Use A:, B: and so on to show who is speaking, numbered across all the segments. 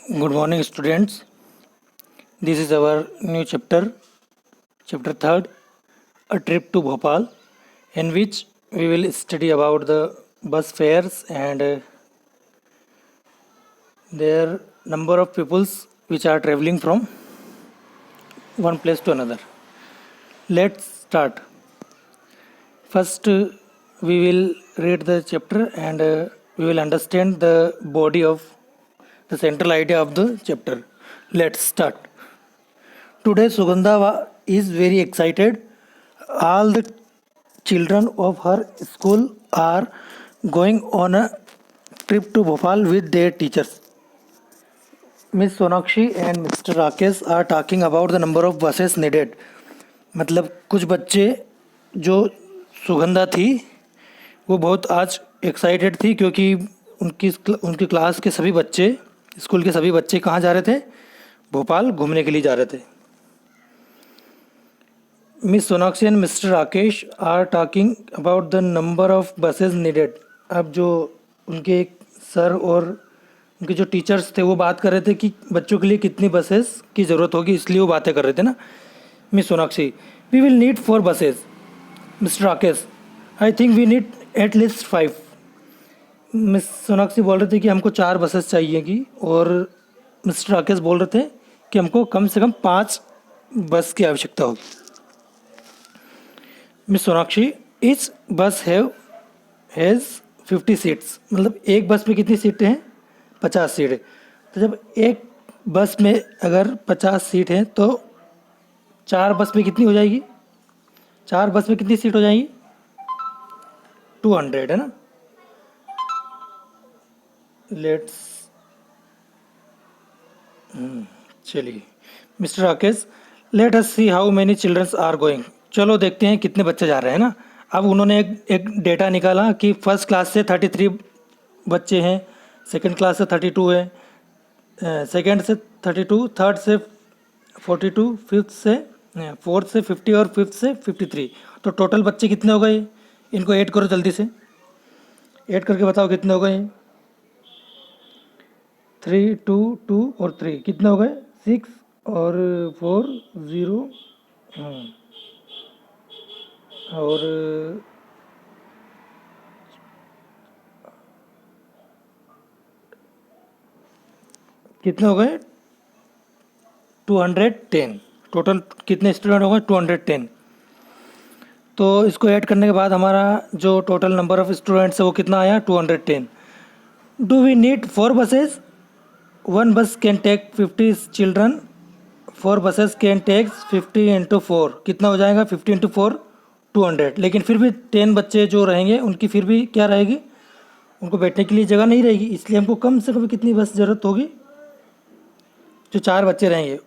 A: Good morning, students. This is our new chapter, chapter 3rd, a trip to Bhopal, in which we will study about the bus fares and their number of peoples which are traveling from one place to another. Let's start. First, we will read the chapter and we will understand the body of the central idea of the chapter. Let's start. Today, is very excited. All the children of her school are going on a trip to Bhopal with their teachers. Miss Sonakshi and Mr. Rakesh are talking about the number of buses needed. मतलब कुछ बच्चे जो सुगंधा थी वो बहुत आज excited थी क्योंकि उनकी क्लास के सभी बच्चे स्कूल के सभी बच्चे कहाँ जा रहे थे? भोपाल घूमने के लिए जा रहे थे. Miss Sonakshi and mister Rakesh are talking about the number of buses needed. अब जो उनके सर और उनके जो टीचर्स थे वो बात कर रहे थे कि बच्चों के लिए कितनी बसेस की ज़रूरत होगी, इसलिए वो बातें कर रहे थे ना. Miss Sonakshi, we will need 4 buses. Mister Rakesh, I think we need at least 5. Miss Sonakshi बोल रहे थे कि हमको 4 बसेस चाहिएगी और मिस्टर राकेश बोल रहे थे कि हमको कम से कम 5 बस की आवश्यकता होगी. मिस सोनाक्षी, इच बस हैज़ 50 सीट्स. मतलब एक बस में कितनी सीटें हैं? 50 सीट है. तो जब एक बस में अगर 50 सीट हैं तो 4 बस में कितनी हो जाएगी? 4 बस में कितनी सीट हो जाएगी? 200 है ना. लेट्स चलिए. Mister Rakesh, let us see how many childrens are going. चलो देखते हैं कितने बच्चे जा रहे हैं ना. अब उन्होंने एक डेटा निकाला कि फर्स्ट क्लास से 33 बच्चे हैं, सेकंड क्लास से 32 है, सेकंड से 32, थर्ड से 42, फोर्थ से 50 और फिफ्थ से 53. तो टोटल बच्चे कितने हो गए? इनको ऐड करो जल्दी से. ऐड करके बताओ कितने हो गए. 3, 2, 2 और 3 कितने हो गए? 6 और 4 0 और कितने हो गए? 210. टोटल कितने स्टूडेंट हो गए? 210. तो इसको ऐड करने के बाद हमारा जो टोटल नंबर ऑफ स्टूडेंट्स है वो कितना आया? 210. Do we need 4 buses? 1 bus can take 50 children. 4 buses can take 50 into 4. कितना हो जाएगा? 50 इंटू 4 200. लेकिन फिर भी 10 बच्चे जो रहेंगे उनकी फिर भी क्या रहेगी? उनको बैठने के लिए जगह नहीं रहेगी. इसलिए हमको कम से कम कितनी बस ज़रूरत होगी? जो 4 बच्चे रहेंगे,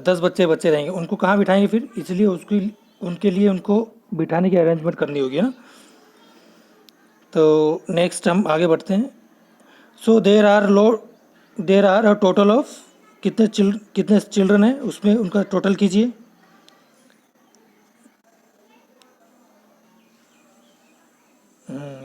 A: 10 बच्चे रहेंगे, उनको कहाँ बिठाएंगे फिर? इसलिए उनके लिए उनको बिठाने की अरेंजमेंट करनी होगी ना. तो नेक्स्ट हम आगे बढ़ते हैं. So there are a total of कितने चिल्ड्रन हैं उसमें उनका टोटल कीजिए.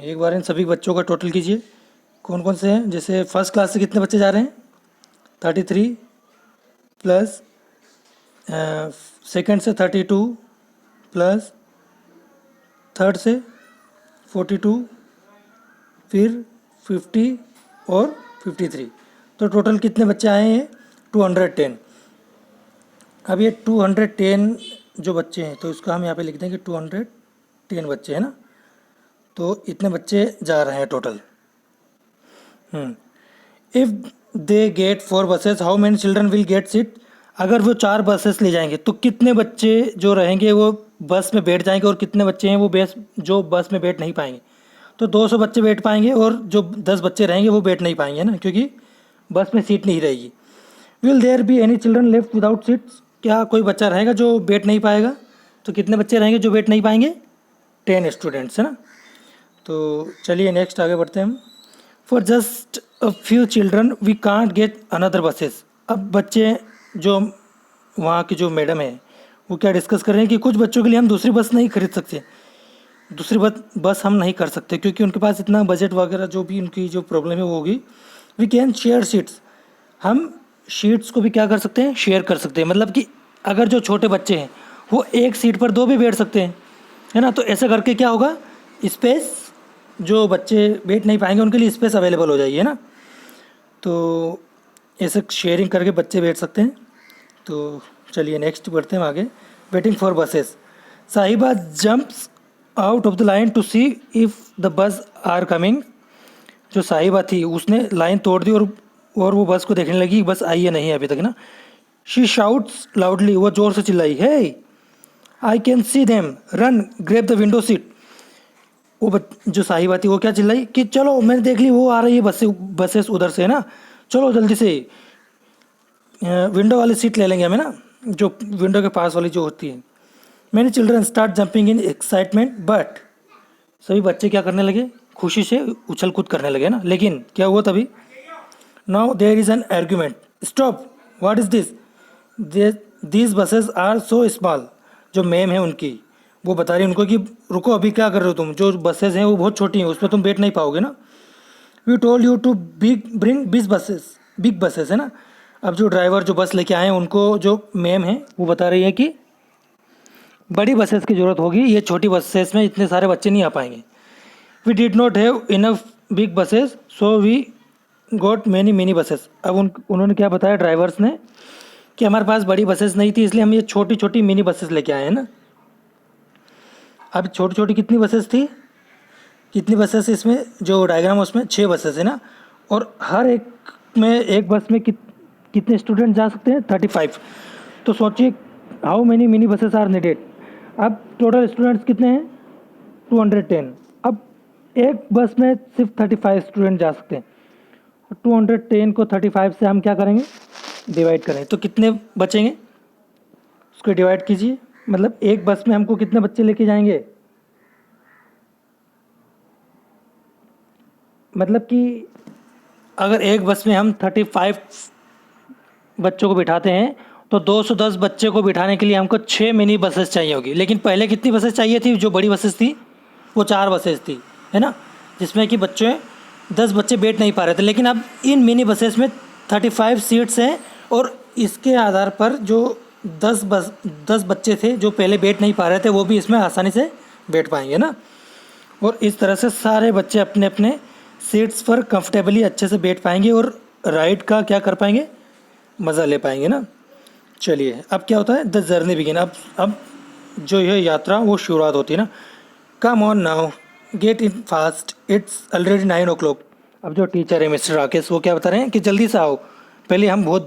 A: एक बार इन सभी बच्चों का टोटल कीजिए. कौन कौन से हैं? जैसे फर्स्ट क्लास से कितने बच्चे जा रहे हैं? 33 प्लस सेकंड से 32 प्लस थर्ड से 42 फिर 50 और 53. तो टोटल कितने बच्चे आए हैं? 210. अब ये 210 जो बच्चे हैं तो इसका हम यहाँ पे लिख देंगे 210 बच्चे हैं ना. तो इतने बच्चे जा रहे हैं total. If they get 4 buses, how many children will get seat? अगर वो 4 बसेस ले जाएंगे तो कितने बच्चे जो रहेंगे वो बस में बैठ जाएंगे और कितने बच्चे हैं वो जो बस में बैठ नहीं पाएंगे? तो 200 बच्चे बैठ पाएंगे और जो 10 बच्चे रहेंगे वो बैठ नहीं पाएंगे ना, क्योंकि बस में सीट नहीं रहेगी. Will there be any children left without seats? क्या कोई बच्चा रहेगा जो बैठ नहीं पाएगा? तो कितने बच्चे रहेंगे जो बैठ नहीं पाएंगे? 10 स्टूडेंट्स है ना. तो चलिए नेक्स्ट आगे बढ़ते हैं हम. For just a few children we can't get another buses. अब बच्चे जो वहाँ की जो मैडम है वो क्या डिस्कस कर रहे हैं कि कुछ बच्चों के लिए हम दूसरी बस नहीं खरीद सकते, दूसरी बस हम नहीं कर सकते क्योंकि उनके पास इतना बजट वगैरह जो भी उनकी जो प्रॉब्लम है वो होगी. We can share seats. हम शीट्स को भी क्या कर सकते हैं, शेयर कर सकते हैं। मतलब कि अगर जो छोटे बच्चे हैं वो एक सीट पर दो भी बैठ सकते हैं, है ना। तो ऐसा करके क्या होगा, स्पेस, जो बच्चे बैठ नहीं पाएंगे उनके लिए स्पेस अवेलेबल हो जाएगी, है ना। तो ऐसे शेयरिंग करके बच्चे बैठ सकते हैं। तो चलिए नेक्स्ट बढ़ते हैं आगे। Waiting for buses, Sahiba jumps out of the line to see if the bus are coming. जो साहिबा थी उसने लाइन तोड़ दी और वो बस को देखने लगी, बस आई है नहीं अभी तक ना। शी शाउट्स लाउडली, वो जोर से चिल्लाई, hey I can see them, run grab the window seat. जो साहिबा थी वो क्या चिल्लाई कि चलो मैंने देख ली, वो आ रही है बसेस उधर से, है ना, चलो जल्दी से विंडो वाली सीट ले लेंगे हमें ना, जो विंडो के पास वाली जो होती है। Many children start jumping in excitement, but सभी बच्चे क्या करने लगे, खुशी से उछल कूद करने लगे ना। लेकिन क्या हुआ तभी, now there is an argument, stop, what is this, these buses are so small. जो मैम है उनकी, वो बता रही है उनको कि रुको, अभी क्या कर रहे हो तुम, जो बसेस हैं वो बहुत छोटी हैं, उसमें तुम बैठ नहीं पाओगे ना। We told you to bring big buses, है ना। अब जो ड्राइवर जो बस लेके आए हैं उनको जो मैम है वो बता रही है कि बड़ी बसेस की ज़रूरत होगी, ये छोटी बसेस में इतने सारे बच्चे नहीं आ पाएंगे। We did not have enough big buses so we got many mini buses. अब उन्होंने क्या बताया ड्राइवर्स ने कि हमारे पास बड़ी बसेस नहीं थी, इसलिए हम ये छोटी छोटी मिनी बसेस लेके आए हैं ना। अब छोटी छोटी कितनी बसेस थी, कितनी बसेस, इसमें जो डायग्राम है उसमें 6 बसेस है ना। और हर एक में, एक बस में कितने स्टूडेंट जा सकते हैं, 35। तो सोचिए how many mini buses are needed. अब टोटल स्टूडेंट्स कितने हैं, 210। अब एक बस में सिर्फ 35 स्टूडेंट जा सकते हैं। 210 को 35 से हम क्या करेंगे, डिवाइड करें, तो कितने बचेंगे, उसको डिवाइड कीजिए। मतलब एक बस में हमको कितने बच्चे लेके जाएंगे, मतलब कि अगर एक बस में हम 35 बच्चों को बिठाते हैं तो 210 बच्चे को बिठाने के लिए हमको 6 मिनी बसेस चाहिए होगी। लेकिन पहले कितनी बसेस चाहिए थी, जो बड़ी बसेस थी वो 4 बसेस थी, है ना, जिसमें कि 10 बच्चे बैठ नहीं पा रहे थे। लेकिन अब इन मिनी बसेस में 35 सीट्स हैं और इसके आधार पर जो 10 बच्चे थे जो पहले बैठ नहीं पा रहे थे वो भी इसमें आसानी से बैठ पाएंगे ना। और इस तरह से सारे बच्चे अपने अपने सीट्स पर कंफर्टेबली अच्छे से बैठ पाएंगे और राइड का क्या कर पाएंगे, मज़ा ले पाएंगे ना। चलिए अब क्या होता है, द जर्नी बिगिन। अब जो यह यात्रा वो शुरुआत होती है ना। Come on now, get in fast, it's already 9 o'clock। अब जो टीचर है मिस्टर राकेश वो क्या बता रहे हैं कि जल्दी से आओ, पहले हम बहुत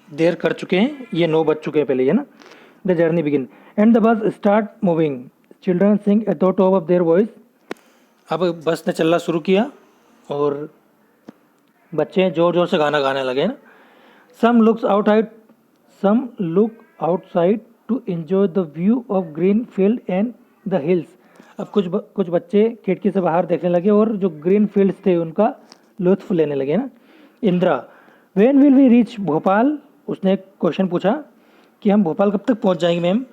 A: देर कर चुके हैं, ये 9 बज चुके हैं पहले, है ना। The journey begin and the bus start moving, children Singh at the top of their voice. अब बस ने चलना शुरू किया और बच्चे ज़ोर ज़ोर से गाना गाने लगे ना। Some look outside to enjoy the view of green field and the hills. अब कुछ बच्चे खिड़की से बाहर देखने लगे और जो ग्रीन फील्ड्स थे उनका लुत्फ लेने लगे ना। Indira, when will we reach Bhopal, उसने एक क्वेश्चन पूछा कि हम भोपाल कब तक पहुंच जाएंगे मैम।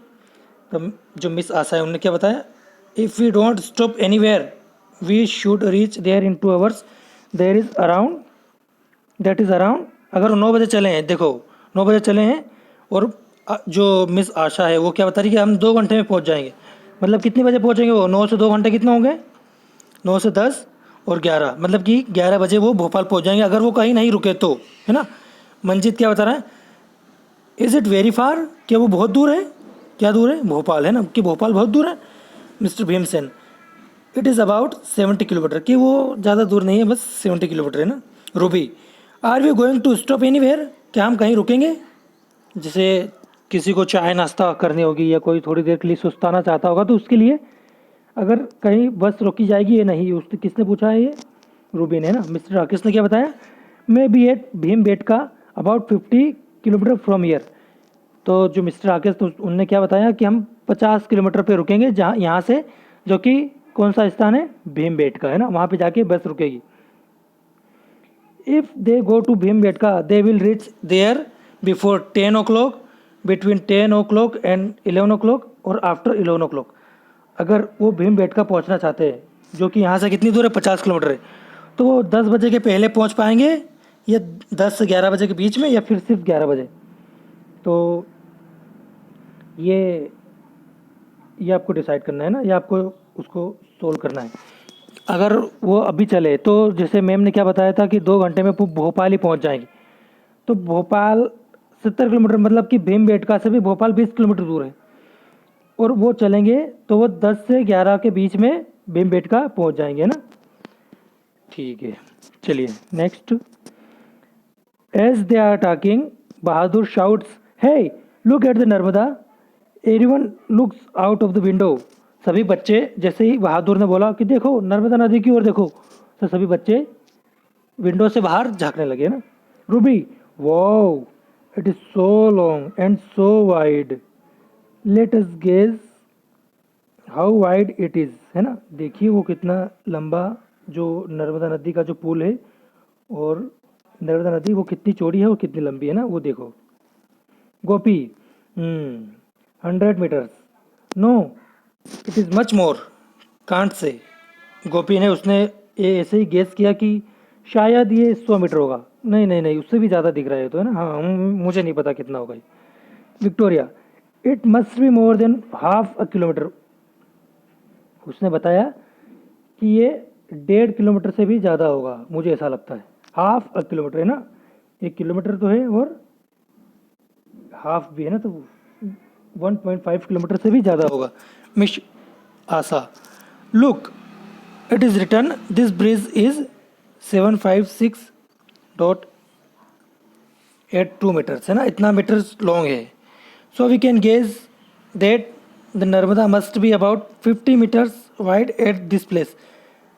A: तो जो मिस आशा है उन्होंने क्या बताया, if we don't stop anywhere we should reach there in 2 hours, there is around, that is around. अगर 9 बजे चले हैं, देखो 9 बजे चले हैं और जो मिस आशा है वो क्या बता रही है कि हम 2 घंटे में पहुंच जाएंगे। मतलब कितने बजे पहुंचेंगे वो, 9 से 2 घंटे कितने होंगे, 9 से 10 और 11, मतलब कि 11 बजे वो भोपाल पहुंच जाएंगे अगर वो कहीं नहीं रुके तो, है ना। मंजीत क्या बता रहा है, इज़ इट वेरी फार, क्या वो बहुत दूर है, क्या दूर है, भोपाल, है ना, कि भोपाल बहुत दूर है। Mister Bhimsen, it is about 70 kilometre, कि वो ज़्यादा दूर नहीं है, बस 70 किलोमीटर है ना। Ruby, are we going to stop anywhere, क्या हम कहीं रुकेंगे, जैसे किसी को चाय नाश्ता करनी होगी या कोई थोड़ी देर के लिए सुस्ताना चाहता होगा तो उसके लिए अगर कहीं बस रोकी जाएगी या नहीं, उसने किसने पूछा है, ये रूबी ने, है ना। मिस्टर राकेश ने क्या बताया, may be at Bhim Betka about 50 kilometre from here. तो जो मिस्टर राकेश तो उनने क्या बताया कि हम 50 किलोमीटर पे रुकेंगे जहाँ, यहाँ से, जो कि कौन सा स्थान है, भीम बेटका, है ना, वहाँ पे जाके बस रुकेगी। If they go to Bhim Betka they will reach there before 10 o'clock, between 10 o'clock and 11 o'clock और आफ्टर 11 o'clock। अगर वो भीम बेटका पहुंचना चाहते हैं, जो कि यहाँ से कितनी दूर है, 50 किलोमीटर है, तो वो 10 बजे के पहले पहुंच पाएंगे या 10 से 11 बजे के बीच में, या फिर सिर्फ 11 बजे। तो ये आपको डिसाइड करना है ना, या आपको उसको सोल्व करना है। अगर वो अभी चले तो जैसे मैम ने क्या बताया था कि 2 घंटे में भोपाल ही पहुंच जाएंगे। तो भोपाल 70 किलोमीटर, मतलब कि भीमबेटका से भी भोपाल 20 किलोमीटर दूर है, और वो चलेंगे तो वो 10 से 11 के बीच में भीमबेटका पहुंच जाएंगे ना। ठीक है, चलिए next. As they are talking, Bahadur shouts, hey look at the Narmada. Everyone looks out of the window. सभी बच्चे, जैसे ही बहादुर ने बोला कि देखो नर्मदा नदी की ओर देखो, तो सभी बच्चे विंडो से बाहर झांकने लगे ना। Ruby, wow, it is so long and so wide, let us gauge how wide it is, है ना। देखिए वो कितना लंबा, जो नर्मदा नदी का जो पुल है, और नर्मदा नदी वो कितनी चौड़ी है और कितनी लंबी है ना, वो देखो। Gopi, 100 metres, no it is much more, can't say. Gopi ने, उसने ये ऐसे ही गेस किया कि शायद ये 100 मीटर होगा। नहीं नहीं नहीं, उससे भी ज़्यादा दिख रहा है तो, है ना। हाँ, मुझे नहीं पता कितना होगा ये। Victoria, it must be more than half a kilometre. उसने बताया कि ये 1.5 किलोमीटर से भी ज़्यादा होगा, मुझे ऐसा लगता है। हाफ अ किलोमीटर है ना, 1 किलोमीटर तो है और हाफ भी है ना, तो 1.5 किलोमीटर से भी ज़्यादा होगा। Miss Asha, look it is written this bridge is 756.82 metres, है ना, इतना मीटर्स लॉन्ग है। So we can gauge that the Narmada must be about 50 metres wide at this place.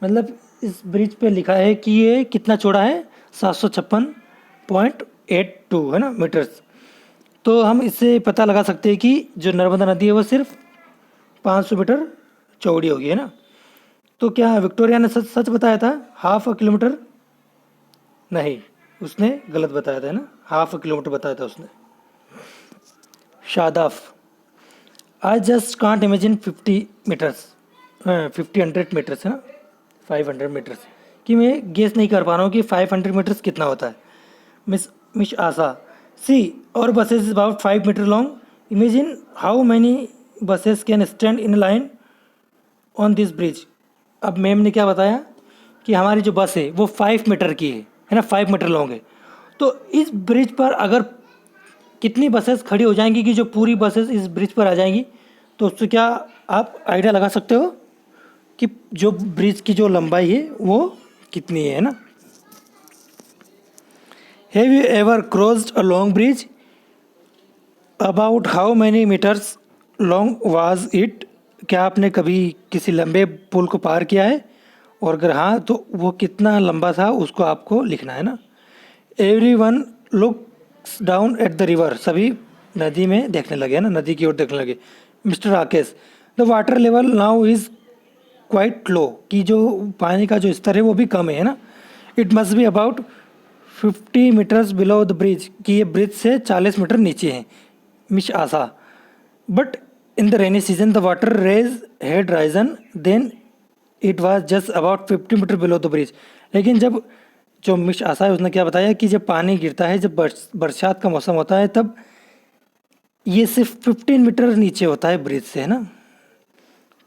A: मतलब इस ब्रिज पे लिखा है कि ये कितना चौड़ा है, 756.82, है ना, मीटर्स। तो हम इससे पता लगा सकते हैं कि जो नर्मदा नदी है वो सिर्फ 500 मीटर चौड़ी होगी, है ना। तो क्या विक्टोरिया ने सच सच बताया था, हाफ अ किलोमीटर? नहीं, उसने गलत बताया था, है ना, हाफ अ किलोमीटर बताया था उसने। Shadaf, I just can't imagine 50 metres, 100 metres, है ना, 500 मीटर्स, कि मैं गेस नहीं कर पा रहा हूँ कि 500 मीटर्स कितना होता है। Miss miss Asha, see our buses is about 5 metre long, imagine how many buses can stand in line on this bridge. अब मैम ने क्या बताया कि हमारी जो बस है वो 5 मीटर की है ना, 5 मीटर लॉन्ग है। तो इस ब्रिज पर अगर कितनी बसेस खड़ी हो जाएंगी कि जो पूरी बसेस इस ब्रिज पर आ जाएंगी, तो उससे क्या आप आइडिया लगा सकते हो कि जो ब्रिज की जो लंबाई है वो कितनी है ना। Have you ever crossed a long bridge, about how many metres long was it. क्या आपने कभी किसी लंबे पुल को पार किया है, और अगर हाँ तो वो कितना लंबा था, उसको आपको लिखना है ना। Every one looks down at the river, सभी नदी में देखने लगे, है ना, नदी की ओर देखने लगे। Mister Rakesh, the water level now is quite low, कि जो पानी का जो स्तर है वो भी कम है ना। It must be about 50 metres below the bridge, कि ये ब्रिज से 40 मीटर नीचे है। Miss Asha, but in the rainy season the water raise had risen then it was just about 50 metre below the bridge. लेकिन जब, जो मिस आशा है उसने क्या बताया कि जब पानी गिरता है, जब बरसात का मौसम होता है, तब ये सिर्फ 15 मीटर नीचे होता है ब्रिज से, है ना।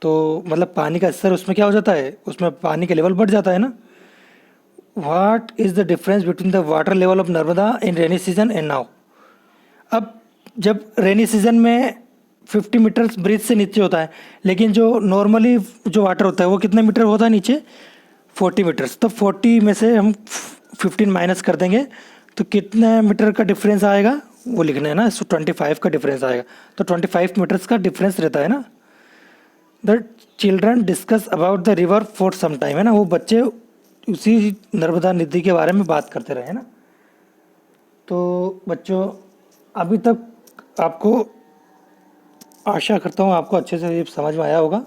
A: तो मतलब पानी का स्तर उसमें क्या हो जाता है, उसमें पानी का लेवल बढ़ जाता है ना। What is the difference between the water level of Narmada in rainy season and now. अब जब रेनी सीजन में 50 मीटर्स ब्रिज से नीचे होता है, लेकिन जो नॉर्मली जो वाटर होता है वो कितने मीटर होता है नीचे, 40 मीटर्स। तो 40 में से हम 15 माइनस कर देंगे, तो कितने मीटर का डिफरेंस आएगा वो लिखना है ना। 25 का डिफरेंस आएगा, तो 25 मीटर्स का डिफरेंस रहता है ना। The children discuss about the river for some time, है ना, वो बच्चे उसी नर्मदा नदी के बारे में बात करते रहे, है ना। तो बच्चों, अभी तक आपको, आशा करता हूँ आपको अच्छे से ये समझ में आया होगा।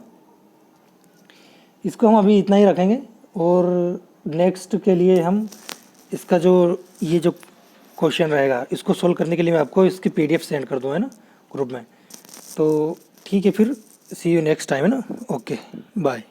A: इसको हम अभी इतना ही रखेंगे, और नेक्स्ट के लिए हम इसका जो ये जो क्वेश्चन रहेगा, इसको सोल्व करने के लिए मैं आपको इसकी PDF सेंड कर दूँ, है ना, ग्रुप में। तो ठीक है, फिर सी यू नेक्स्ट टाइम, है ना। Okay, bye.